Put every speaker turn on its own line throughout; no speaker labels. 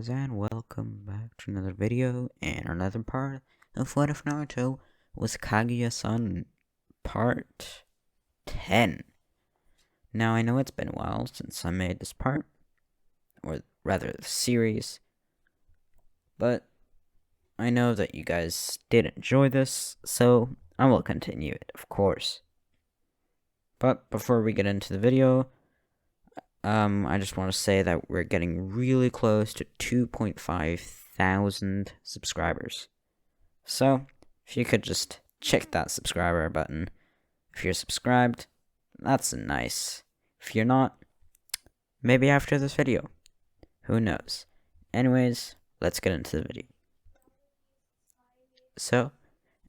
And welcome back to another video and another part of What If Naruto was Kaguya-san part 10. Now I know it's been a while since I made this part, or rather the series, but I know that you guys did enjoy this, so I will continue it, of course. But before we get into the video, I just want to say that we're getting really close to 2.5 thousand subscribers. So, if you could just check that subscriber button. If you're subscribed, that's nice. If you're not, maybe after this video. Who knows? Anyways, let's get into the video. So,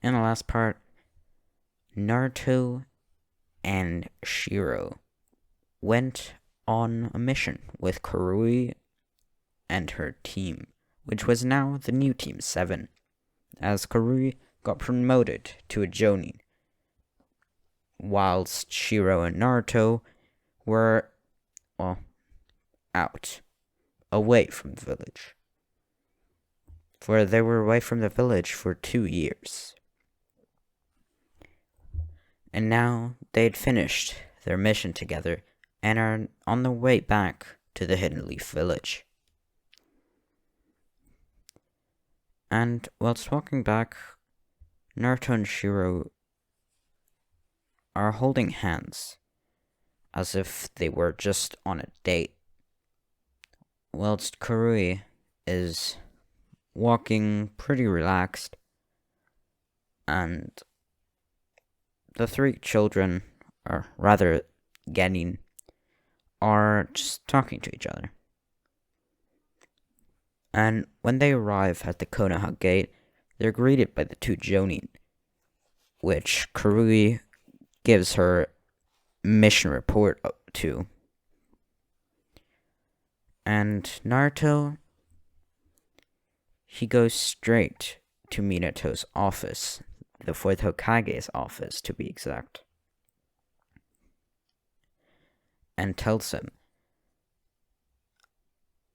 in the last part, Naruto and Shiro went on a mission with Kaguya and her team, which was now the new Team 7, as Kaguya got promoted to a Jonin, whilst Shiro and Naruto were, out, away from the village. For they were away from the village for 2 years. And now they'd finished their mission together and are on their way back to the Hidden Leaf Village. And whilst walking back, Naruto and Shiro are holding hands, as if they were just on a date, whilst Kaguya is walking pretty relaxed, and the three children, or rather Genin, are just talking to each other. And when they arrive at the Konoha gate, they're greeted by the two Jonin, which Kaguya gives her mission report to. And Naruto, he goes straight to Minato's office, the fourth Hokage's office to be exact, and tells him,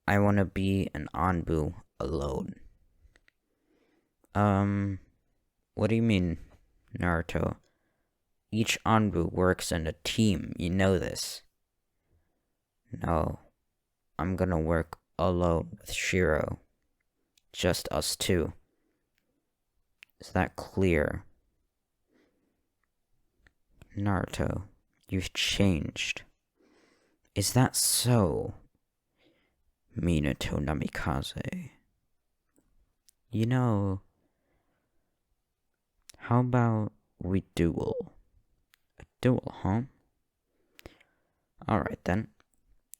I want to be an Anbu alone. What do you mean, Naruto? Each Anbu works in a team, you know this. No, I'm gonna work alone with Shiro. Just us two. Is that clear? Naruto, you've changed. Is that so? Minato Namikaze. You know, how about we duel? A duel, huh? Alright then.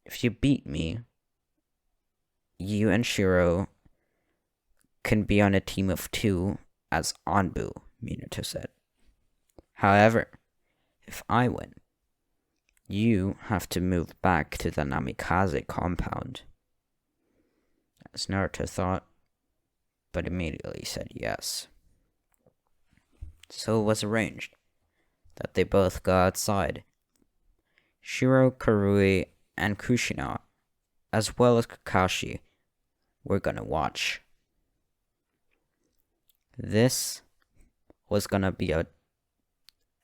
If you beat me, you and Shiro can be on a team of 2 as Anbu, Minato said. However, if I win, you have to move back to the Namikaze compound. As Naruto thought, but immediately said yes. So it was arranged that they both go outside. Shiro, Kaguya, and Kushina, as well as Kakashi, were gonna watch. This was gonna be a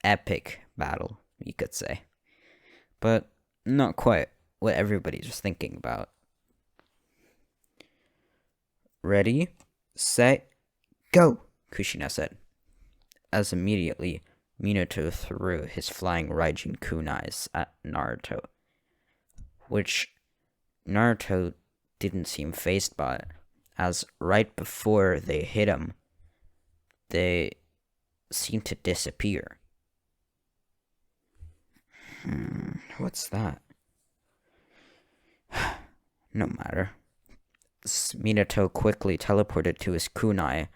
epic battle, you could say. But not quite what everybody's thinking about. Ready, set, go, Kushina said, as immediately Minato threw his flying Raijin kunais at Naruto, which Naruto didn't seem fazed by, as right before they hit him, they seemed to disappear. What's that? No matter. Minato quickly teleported to his kunai,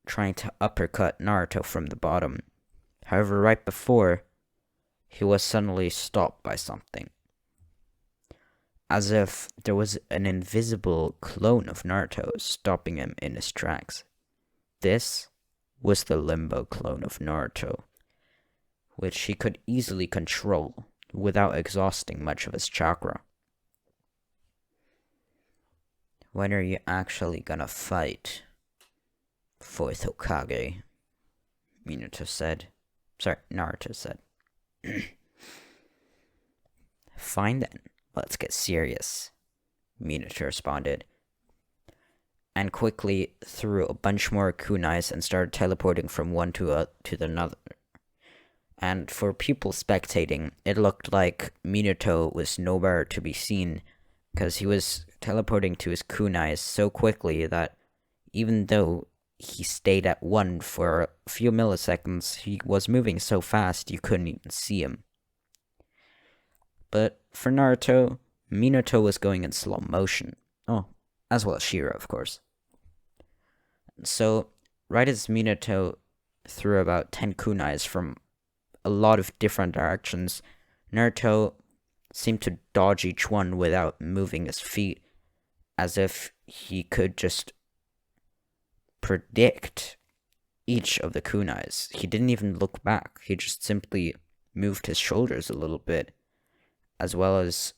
trying to uppercut Naruto from the bottom. However, right before, he was suddenly stopped by something. As if there was an invisible clone of Naruto stopping him in his tracks. This was the Limbo clone of Naruto, which he could easily control without exhausting much of his chakra. When are you actually gonna fight? Fourth Hokage, Naruto said. Fine then, let's get serious, Minato responded, and quickly threw a bunch more kunais and started teleporting from one to the another. And for people spectating, it looked like Minato was nowhere to be seen, because he was teleporting to his kunais so quickly that even though he stayed at one for a few milliseconds, he was moving so fast you couldn't even see him. But for Naruto, Minato was going in slow motion. Oh, as well as Shiro, of course. So, right as Minato threw about 10 kunais from a lot of different directions, Naruto seemed to dodge each one without moving his feet, as if he could just predict each of the kunais. He didn't even look back. He just simply moved his shoulders a little bit, as well as,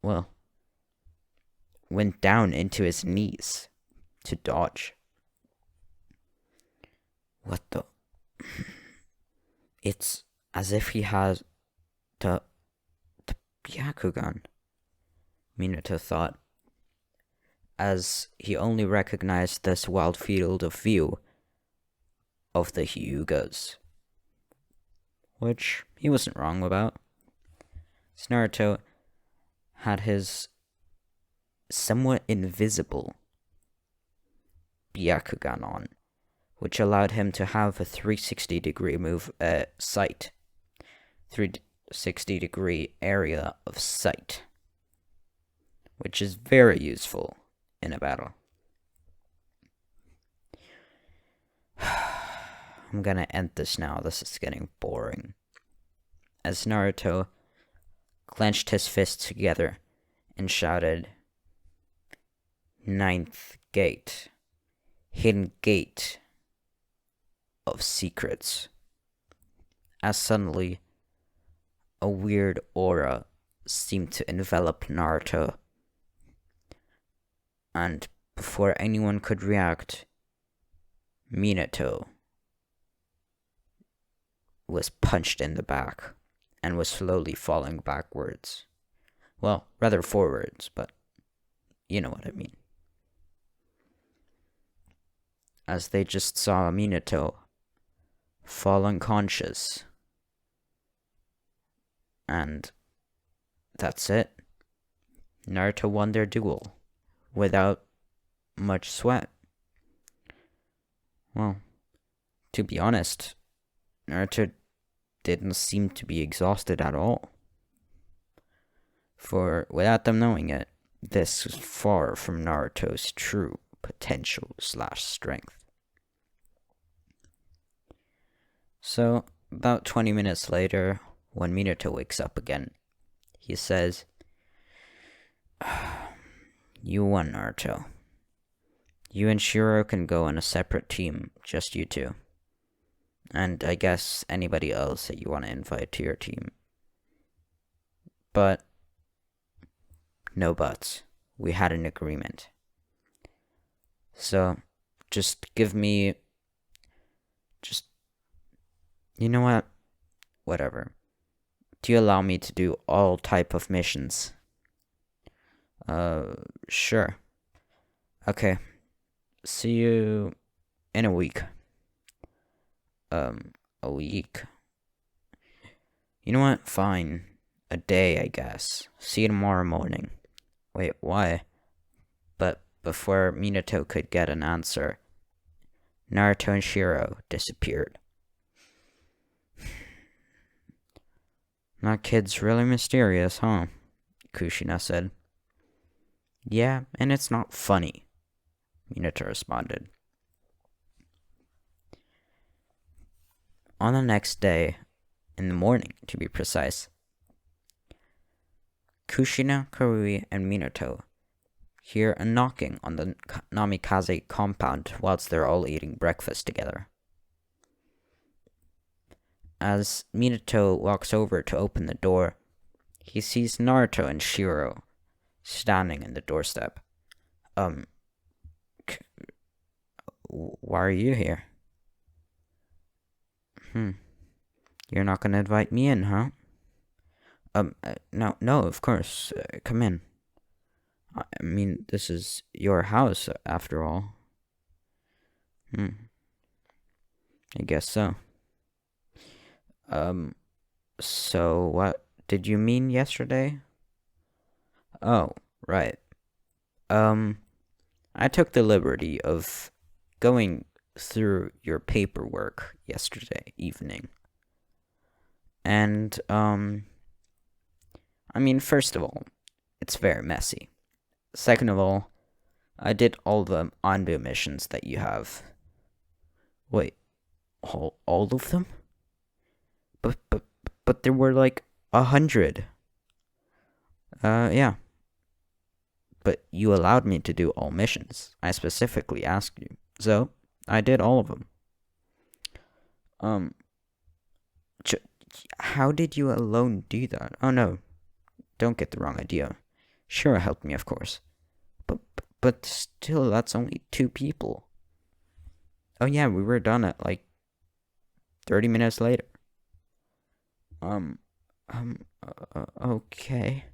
well, went down into his knees to dodge. What the? It's as if he has the Byakugan, Minato thought, as he only recognized this wild field of view of the Hyugas, which he wasn't wrong about. Naruto had his somewhat invisible Byakugan on, which allowed him to have a 360-degree sight, 360-degree area of sight, which is very useful in a battle. I'm gonna end this now. This is getting boring. As Naruto clenched his fists together and shouted, "Ninth gate, hidden gate of secrets," as suddenly a weird aura seemed to envelop Naruto, and before anyone could react, Minato was punched in the back and was slowly falling backwards. Well, rather forwards, but you know what I mean. As they just saw Minato fall unconscious. And that's it. Naruto won their duel without much sweat. Well, to be honest, Naruto didn't seem to be exhausted at all. For without them knowing it, this was far from Naruto's true potential / strength. So, about 20 minutes later, when Minato wakes up again, he says, "You won, Naruto. You and Shiro can go on a separate team, just you two. And I guess anybody else that you want to invite to your team. But, no buts. We had an agreement. So, just give me... You know what? Whatever. Do you allow me to do all type of missions?" Sure. Okay. See you in a week. A week? You know what? Fine. A day, I guess. See you tomorrow morning. Wait, why? But before Minato could get an answer, Naruto and Shiro disappeared. "That kid's really mysterious, huh?" Kushina said. "Yeah, and it's not funny," Minato responded. On the next day, in the morning to be precise, Kushina, Kaguya, and Minato hear a knocking on the Namikaze compound whilst they're all eating breakfast together. As Minato walks over to open the door, he sees Naruto and Shiro standing in the doorstep, Um, why are you here? You're not gonna invite me in, huh? No, of course. Come in. I mean, this is your house, after all. I guess so. So what did you mean yesterday? Oh, right. Um, I took the liberty of going through your paperwork yesterday evening. And, I mean, first of all, it's very messy. Second of all, I did all the Anbu missions that you have. Wait, all of them? But there were like 100. Yeah. But you allowed me to do all missions. I specifically asked you. So, I did all of them. How did you alone do that? Oh no, don't get the wrong idea. Shira helped me, of course. But still, that's only 2 people. Oh yeah, we were done at like 30 minutes later. Okay.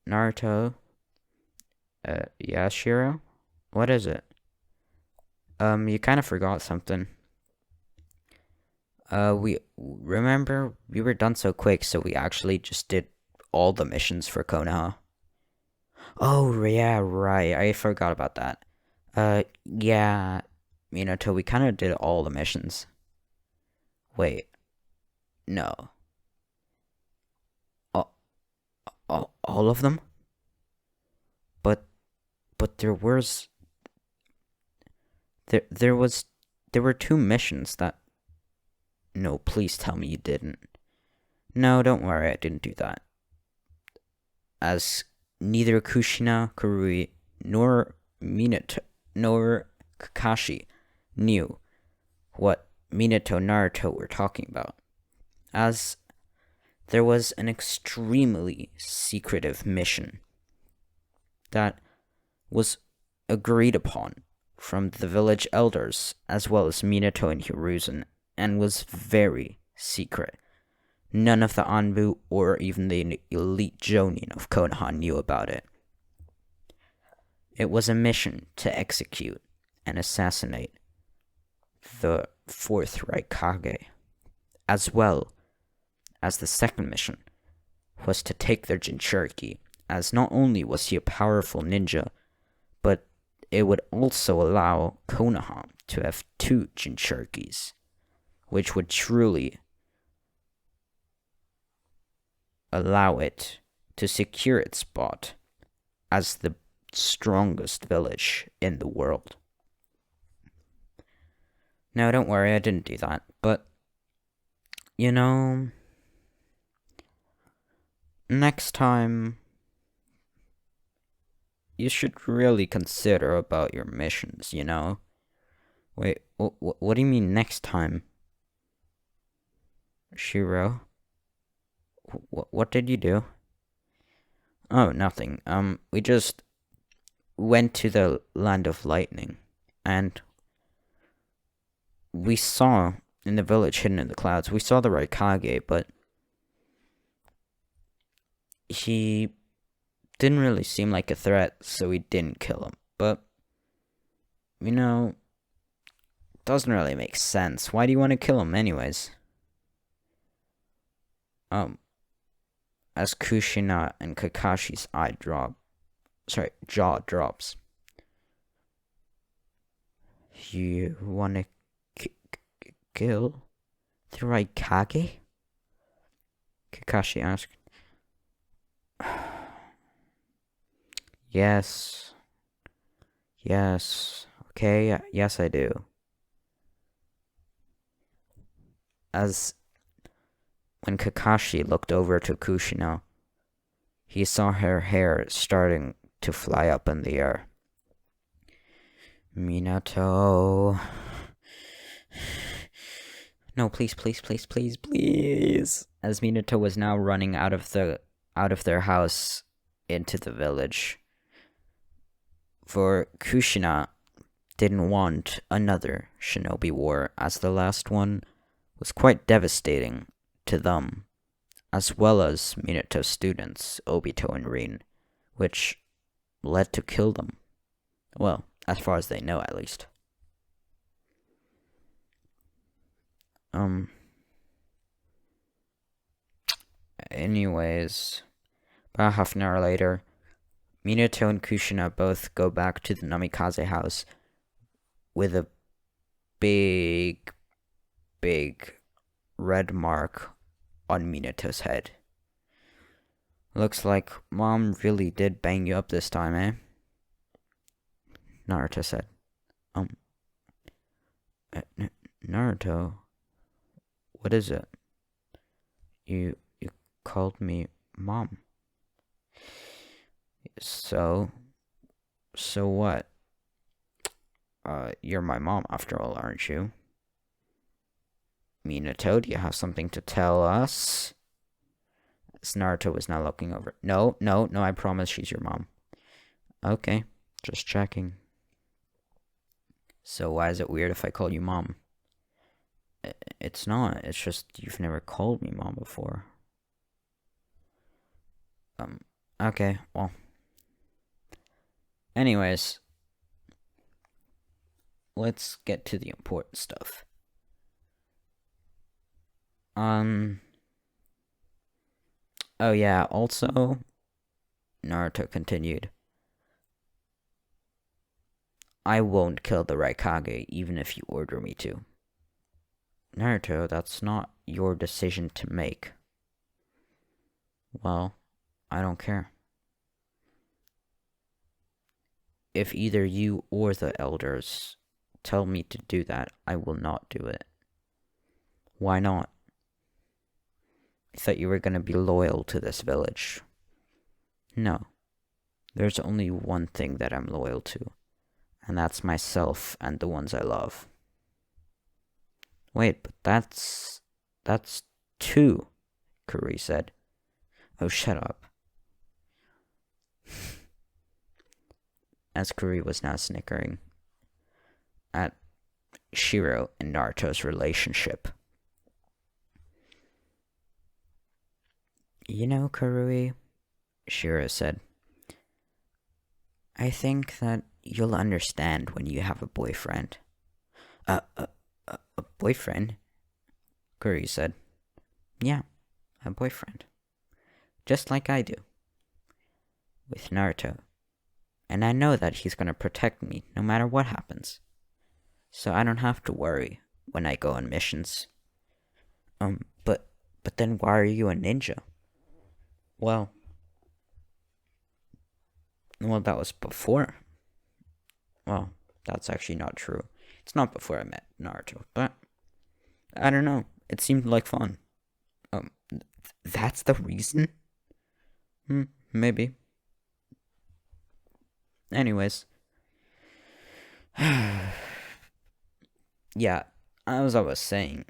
Naruto. Yeah, Shiro? What is it? You kind of forgot something. We remember we were done so quick, so we actually just did all the missions for Konoha. Oh, yeah, right. I forgot about that. Yeah, Minato, we kind of did all the missions. Wait, no. All of them? But there were 2 missions that. No, please tell me you didn't. No, don't worry, I didn't do that. As neither Kushina, Kurui, nor Minato, nor Kakashi knew what Minato Naruto were talking about. As there was an extremely secretive mission that was agreed upon from the village elders as well as Minato and Hiruzen, and was very secret. None of the Anbu or even the elite Jonin of Konoha knew about it. It was a mission to execute and assassinate the 4th Raikage, as well as the second mission was to take their Jinchuriki, as not only was he a powerful ninja, but it would also allow Konoha to have 2 Jinchurikis, which would truly allow it to secure its spot as the strongest village in the world. Now, don't worry, I didn't do that, but, next time, you should really consider about your missions, Wait, what do you mean next time? Shiro? What did you do? Oh, nothing. We just went to the Land of Lightning, and we saw in the village hidden in the clouds, we saw the Raikage, but he didn't really seem like a threat, so we didn't kill him. But, doesn't really make sense. Why do you want to kill him anyways? As Kushina and Kakashi's jaw drops. You wanna kill the Raikage? Kakashi asked. Yes. Okay, yes I do. As when Kakashi looked over to Kushina, he saw her hair starting to fly up in the air. Minato. No, please. As Minato was now running out of their house into the village. For Kushina didn't want another shinobi war, as the last one was quite devastating to them, as well as Minato's students, Obito and Rin, which led to kill them. Well, as far as they know, at least. Anyways, about half an hour later, Minato and Kushina both go back to the Namikaze house with a big red mark on Minato's head. Looks like Mom really did bang you up this time, eh? Naruto said. Naruto, what is it? You called me Mom. So what? You're my mom after all, aren't you? Minato, do you have something to tell us? As Naruto was now looking over. No, I promise she's your mom. Okay, just checking. So why is it weird if I call you Mom? It's not, it's just you've never called me Mom before. Okay, well. Anyways, let's get to the important stuff. Oh yeah, also, Naruto continued, I won't kill the Raikage even if you order me to. Naruto, that's not your decision to make. Well, I don't care. If either you or the elders tell me to do that, I will not do it. Why not? I thought you were going to be loyal to this village. No. There's only one thing that I'm loyal to, and that's myself and the ones I love. Wait, but that's two, Kuri said. Oh, shut up. As Kuri was now snickering at Shiro and Naruto's relationship. You know, Karui, Shiro said, I think that you'll understand when you have a boyfriend. A boyfriend? Karui said. Yeah, a boyfriend. Just like I do. With Naruto. And I know that he's gonna protect me no matter what happens. So I don't have to worry when I go on missions. But then why are you a ninja? Well, that was before. Well, that's actually not true. It's not before I met Naruto, but I don't know. It seemed like fun. That's the reason? Maybe. Anyways. Yeah, as I was saying,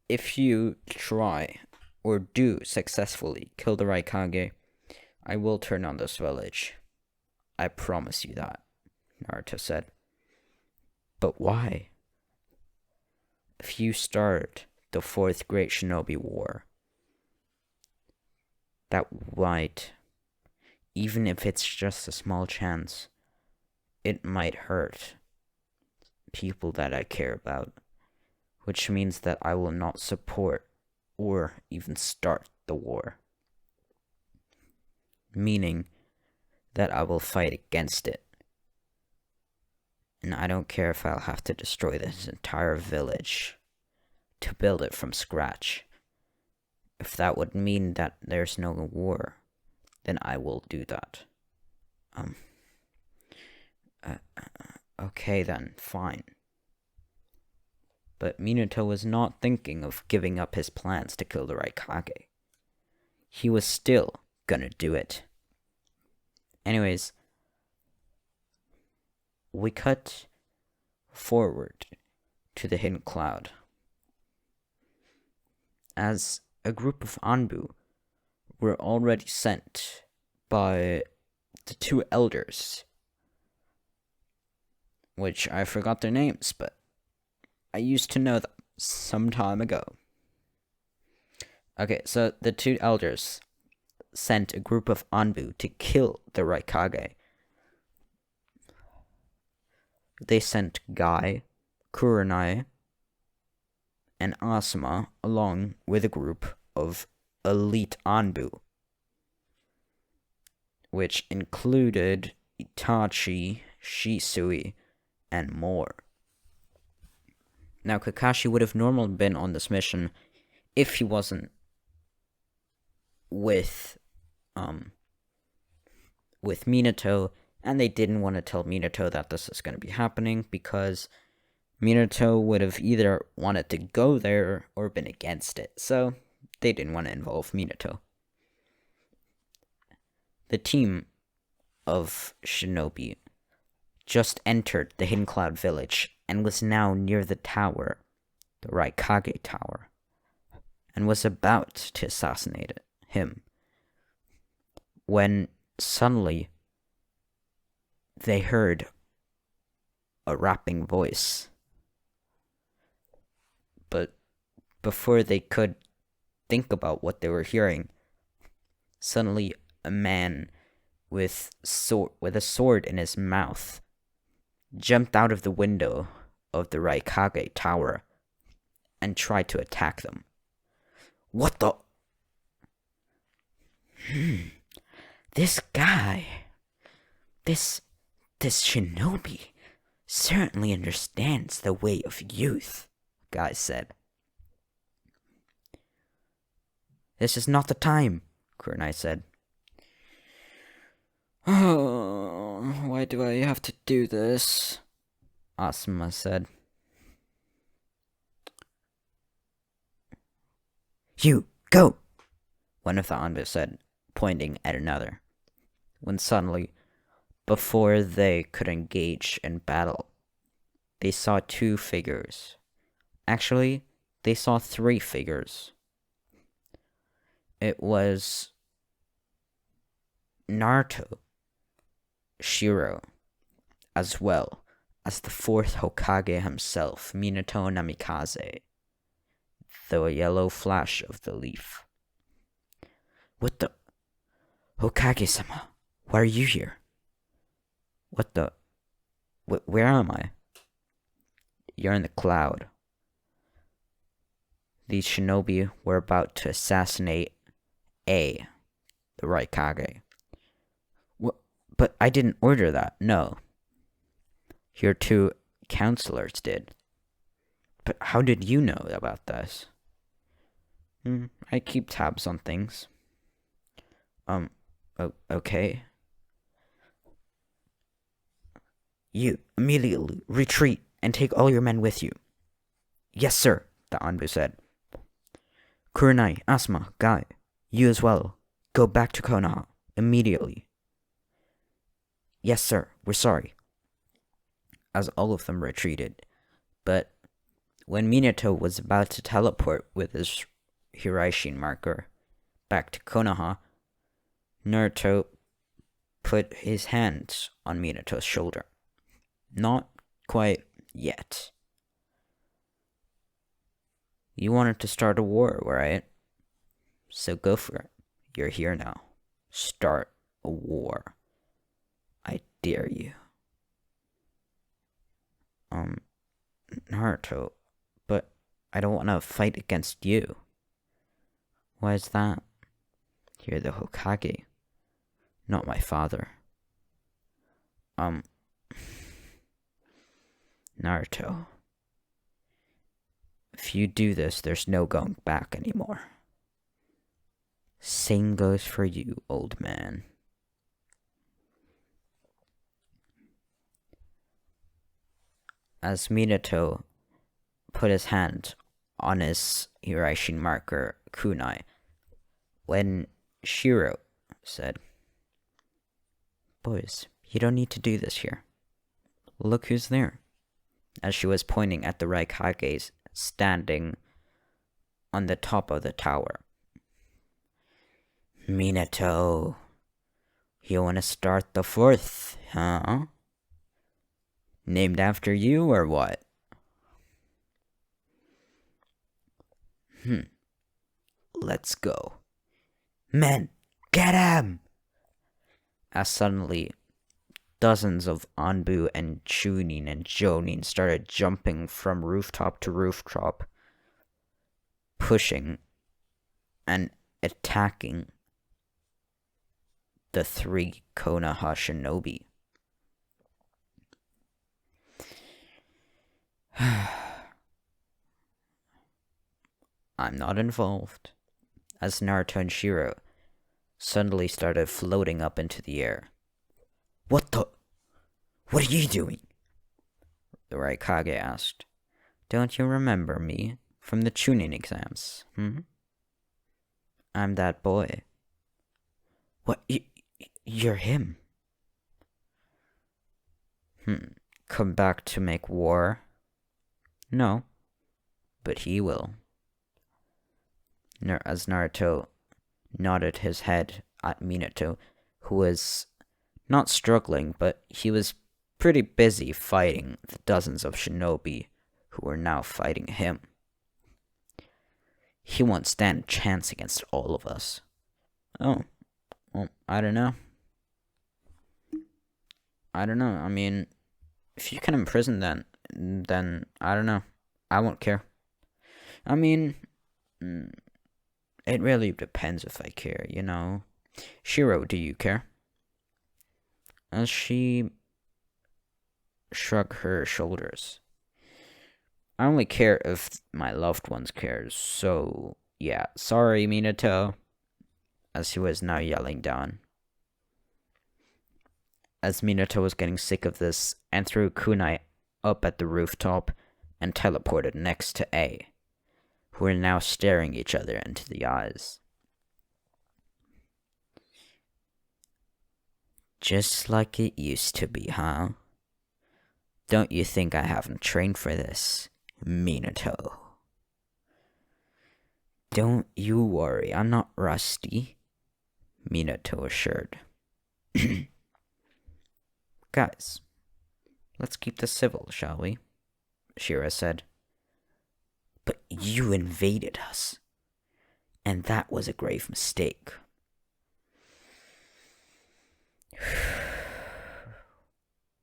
if you try or do successfully kill the Raikage, I will turn on this village. I promise you that, Naruto said. But why? If you start the Fourth Great Shinobi War, that might, even if it's just a small chance, it might hurt people that I care about, which means that I will not support or even start the war. Meaning that I will fight against it. And I don't care if I'll have to destroy this entire village to build it from scratch. If that would mean that there's no war, then I will do that. Okay then, fine. But Minato was not thinking of giving up his plans to kill the Raikage. He was still gonna do it. Anyways, we cut forward to the hidden cloud. As a group of Anbu were already sent by the two elders which I forgot their names, but I used to know them some time ago. Okay, so the two elders sent a group of Anbu to kill the Raikage. They sent Guy, Kurenai, and Asuma along with a group of elite Anbu, which included Itachi, Shisui, and more. Now, Kakashi would have normally been on this mission if he wasn't with Minato, and they didn't want to tell Minato that this is going to be happening because Minato would have either wanted to go there or been against it, so they didn't want to involve Minato. The team of shinobi just entered the Hidden Cloud Village and was now near the tower, the Raikage Tower, and was about to assassinate him when suddenly they heard a rapping voice. But before they could think about what they were hearing, suddenly a man with a sword in his mouth jumped out of the window of the Raikage Tower and tried to attack them. What the? This guy, this shinobi certainly understands the way of youth, Guy said. This is not the time, Kurenai said. Oh, why do I have to do this? Asuma said. You, go! One of the Anbu said, pointing at another. When suddenly, before they could engage in battle, they saw two figures. Actually, they saw three figures. It was Naruto, Shiro, as well as the fourth Hokage himself, Minato Namikaze, the yellow flash of the leaf. What the? Hokage-sama, why are you here? What the? Where am I? You're in the cloud. These shinobi were about to assassinate the Raikage. But I didn't order that, no. Your two counselors did. But how did you know about this? I keep tabs on things. Okay. You immediately retreat and take all your men with you. Yes, sir, the Anbu said. Kurenai, Asuma, Guy, you as well. Go back to Konoha immediately. Yes, sir, we're sorry. As all of them retreated. But when Minato was about to teleport with his Hiraishin marker back to Konoha, Naruto put his hands on Minato's shoulder. Not quite yet. You wanted to start a war, right? So go for it. You're here now. Start a war. I dare you. Naruto, but I don't want to fight against you. Why is that? You're the Hokage, not my father. Naruto, if you do this, there's no going back anymore. Same goes for you, old man. As Minato put his hand on his Hiraishin marker, kunai, when Shiro said, Boys, you don't need to do this here. Look who's there. As she was pointing at the Raikages standing on the top of the tower. Minato, you want to start the fourth, huh? Named after you or what? Let's go. Men, get him! As suddenly, dozens of Anbu and Chunin and Jonin started jumping from rooftop to rooftop, pushing and attacking the 3 Konoha shinobi. I'm not involved, as Naruto and Shiro suddenly started floating up into the air. What are you doing? The Raikage asked. Don't you remember me from the chunin exams, I'm that boy. What, you're him? Come back to make war? No, but he will. As Naruto nodded his head at Minato, who was not struggling, but he was pretty busy fighting the dozens of shinobi who were now fighting him. He won't stand a chance against all of us. Oh, well, I don't know. I mean, if you can imprison then I don't know. I won't care. I mean, it really depends if I care, you know. Shiro, do you care? As she shrugged her shoulders. I only care if my loved ones care, so yeah, sorry, Minato. As he was now yelling down. As Minato was getting sick of this and threw kunai up at the rooftop and teleported next to A, who were now staring each other into the eyes. Just like it used to be, huh? Don't you think I haven't trained for this, Minato? Don't you worry, I'm not rusty, Minato assured. Guys, let's keep this civil, shall we? Shira said. But you invaded us, and that was a grave mistake.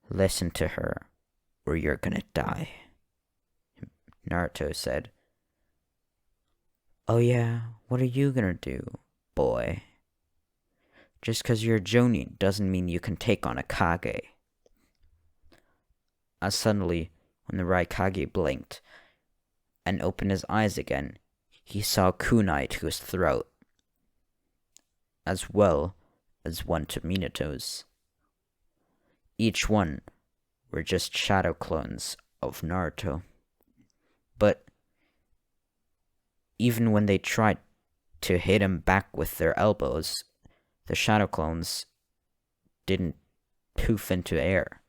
Listen to her, or you're gonna die, Naruto said. Oh yeah, what are you gonna do, boy? Just 'cause you're a Jonin doesn't mean you can take on a Kage. As suddenly, when the Raikage blinked and opened his eyes again, he saw kunai to his throat, as well as one to Minato's. Each one were just shadow clones of Naruto. But even when they tried to hit him back with their elbows, the shadow clones didn't poof into air.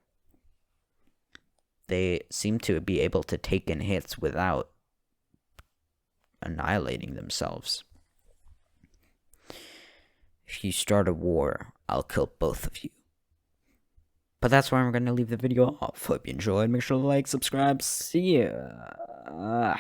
They seemed to be able to take in hits without annihilating themselves. If you start a war, I'll kill both of you. But that's where I'm going to leave the video off. Hope you enjoyed. Make sure to like, subscribe. See ya.